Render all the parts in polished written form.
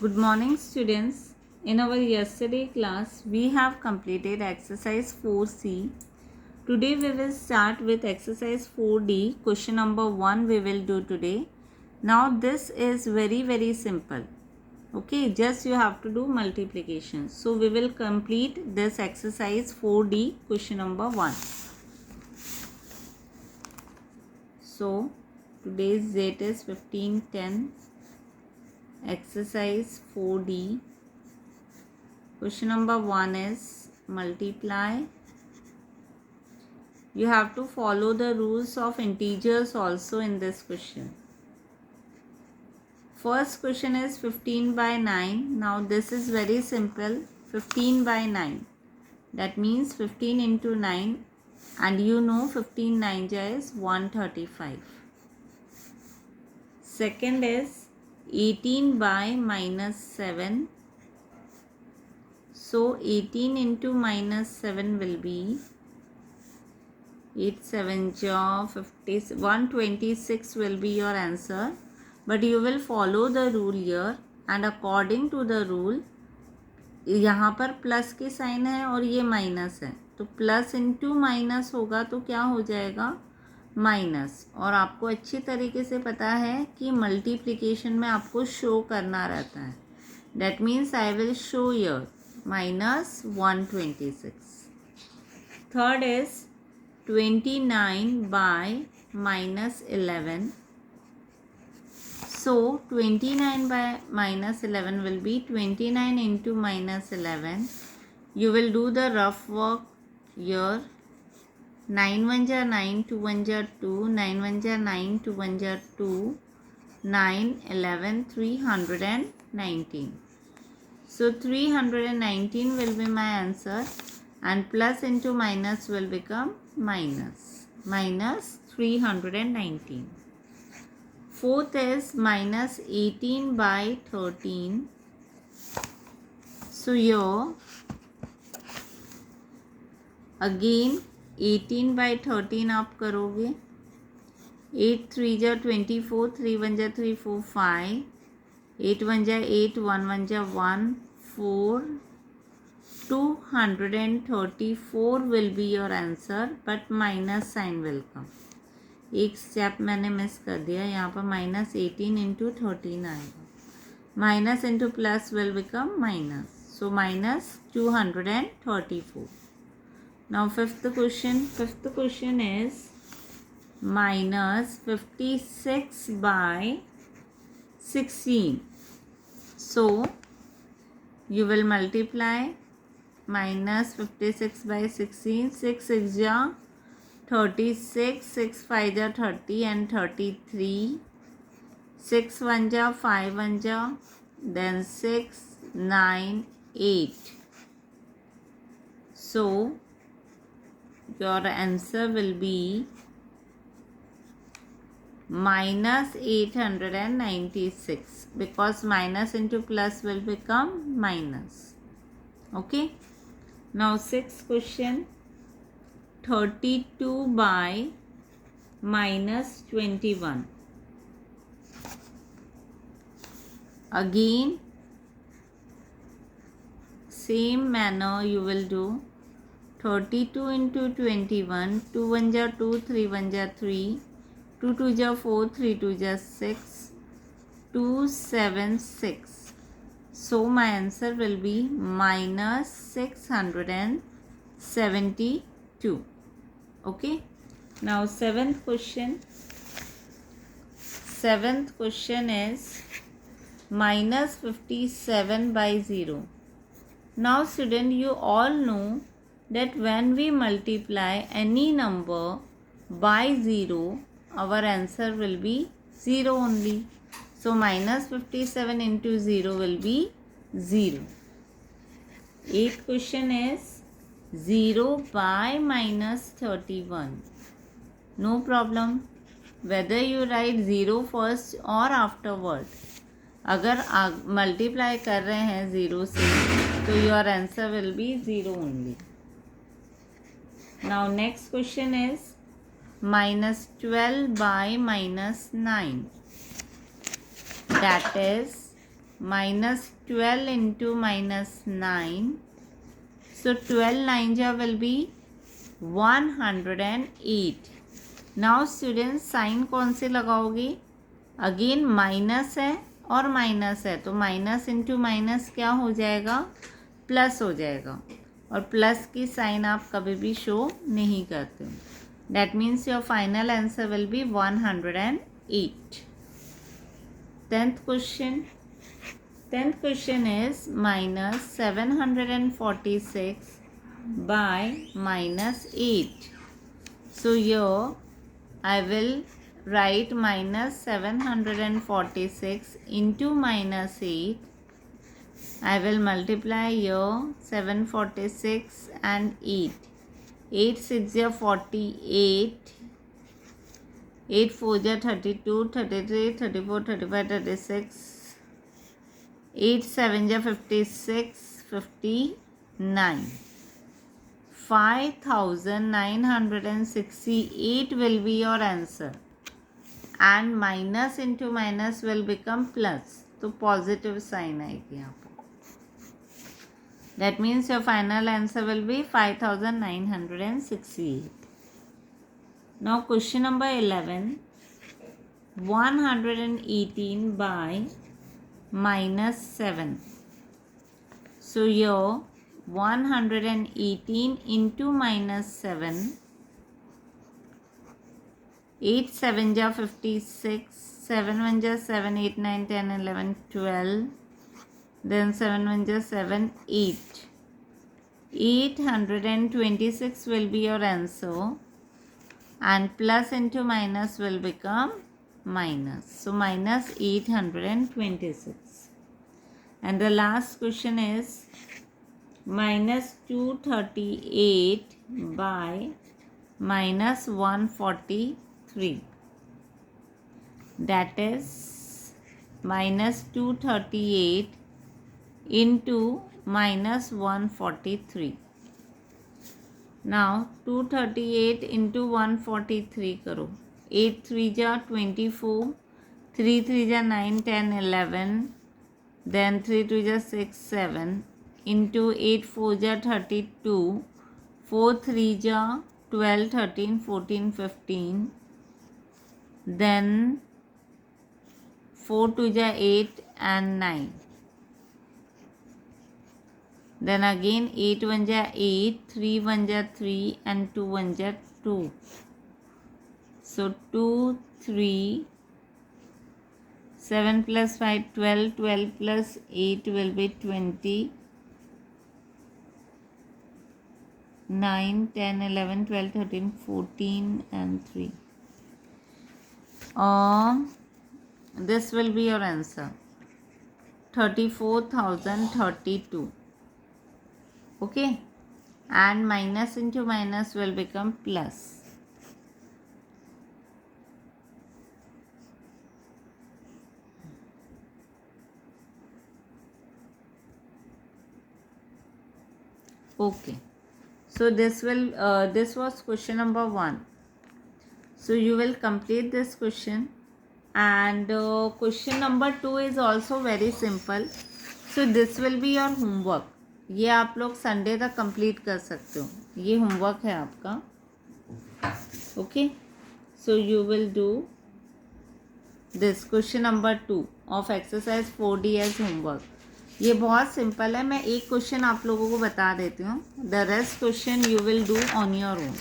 Good morning, students. In our yesterday class, we have completed exercise 4C. Today we will start with exercise 4D. Question number 1 we will do today. Now this is very simple. Okay, just you have to do multiplication. So we will complete this exercise 4D question number 1. So today's date is 15/10. Exercise 4D. Question number 1 is multiply. You have to follow the rules of integers also in this question. First question is 15/9. Now this is very simple. 15/9. That means 15 into 9, and you know 15 9 is 135. Second is 18/-7. So 18 into -7 will be 8 7 50, 126 will be your answer. But you will follow the rule here, and according to the rule यहाँ पर plus के sign है और ये minus है, तो plus into minus होगा तो क्या हो जाएगा, माइनस. और आपको अच्छी तरीके से पता है कि मल्टीप्लिकेशन में आपको शो करना रहता है. That means I will show your -126. Third is 29/-11. So 29/-11 will be 29 into -11. You will do the rough work here. 9 1 ja 9, 2 1 ja 2, 9 1 ja 9, 2 1 ja 2, 9 11 319. So 319 will be my answer, and plus into minus will become minus 319. Fourth is -18/13. So here again 18/13 आप करोगे. 8 3 जा 24, 3 1 जा 3 4 5, 8 1 जा 8, 1 1 जा 1 4, 234 will be your answer, but minus sign will come. एक step मैंने miss कर दिया, यहाँ पर -18 into 13 आएगा. Minus into plus will become minus, so -234. Now fifth question is -56/16. So you will multiply -56/16. 6 6 ja 36, 6 5 ja 30 and 33. 6 1 ja 5 1 ja, then 6 9 8. So your answer will be -896, because minus into plus will become minus. Okay, now sixth question. 32/-21. Again same manner you will do. 32 into 21. 2 1 ja 2, 3 1 ja 3, 2 2 ja 4, 3 2 ja 6, 276. So my answer will be -672. Okay, now seventh question is -57/0. Now student, you all know that when we multiply any number by 0, our answer will be 0 only. So -57 into 0 will be 0. Eighth question is 0/-31. No problem whether you write 0 first or afterward. अगर multiply कर रहे हैं 0 से, तो your answer will be 0 only. Now next question is -12/-9. That is -12 into -9. So 12 9 will be 108. Now students sign कौन से लगाओगे? Again minus है और माइनस है, तो माइनस इंटू माइनस क्या हो जाएगा? प्लस हो जाएगा, और प्लस की साइन आप कभी भी शो नहीं करते हो. That means your final answer will be 108. Tenth question is -746 by -8. So here I will write -746 into -8. I will multiply here 746 and 8. 8 6 is 48. 8 4 is 32, 33, 34, 35, 36. 8 7 is 56, 59. 5968 will be your answer, and minus into minus will become plus, तो positive sign आएगी यहाँ पर. That means your final answer will be 5968. Now question number 11. 118 by -7. So here 118 into -7. 8 7 ja 56, 7 1 ja 7, 8 9 10 11 12, then 7 1 ja 7 8. 826 will be your answer, and plus into minus will become minus. So minus 826. And the last question is -238 by -143. That is -238 into -143. Now 238 into 143 करो. 8 3 जा 24, 3 3 जा 9 10 11, then 3 2 जा 6 7, into 8 4 जा 32, 4 3 जा 12 13 14 15, then 4 2 जा 8 and 9, then again 8 1 ja 8, 3 1 ja 3 and 2 1 ja 2. So 2 3, 7 plus 5 12, 12 plus 8 will be 20, 9 10 11 12 13 14 and 3. This will be your answer, 34,032. Okay, and minus into minus will become plus. Okay, so this was question number 1. So you will complete this question, and question number 2 is also very simple. So this will be your homework. ये आप लोग Sunday तक complete कर सकते हो. ये homework है आपका. Okay, so you will do this question number 2 of exercise 4D as homework. ये बहुत सिंपल है. मैं एक क्वेश्चन आप लोगों को बता देती हूँ. The rest question you will do on your own.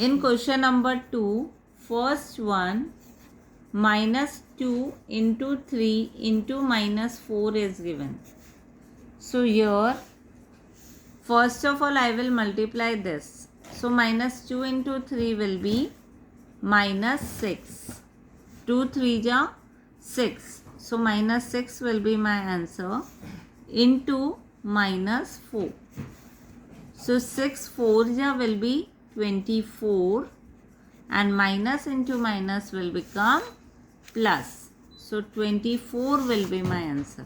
In question number 2, first one, -2 into 3 into -4 is given. So here first of all I will multiply this. So -2 into 3 will be -6. 2 3 ja 6. So -6 will be my answer, into -4. So 6 4 ja will be 24, and minus into minus will become plus. So 24 will be my answer.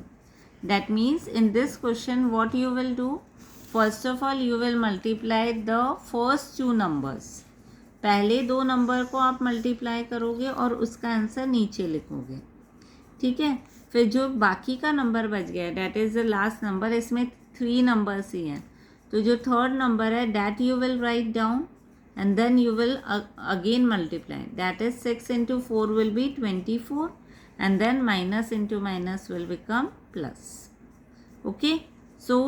That means in this question what you will do? First of all you will multiply the first 2 numbers. पहले 2 number को आप multiply करोगे और उसका answer नीचे लिखोगे. ठीक है, फिर जो बाकी का नंबर बच गया that is the last number, इसमें 3 नंबर्स ही हैं, तो जो थर्ड नंबर है that you will write down and then you will again multiply, that is 6 into 4 will be 24 and then minus into minus will become plus. Okay, so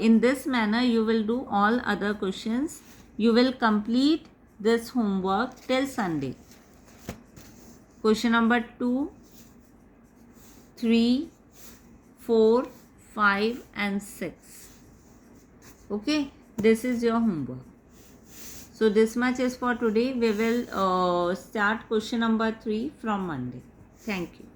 in this manner you will do all other questions. You will complete this homework till Sunday. Question number 2, 3, 4, 5 and 6. Okay, this is your homework. So this much is for today. We will start question number 3 from Monday. Thank you.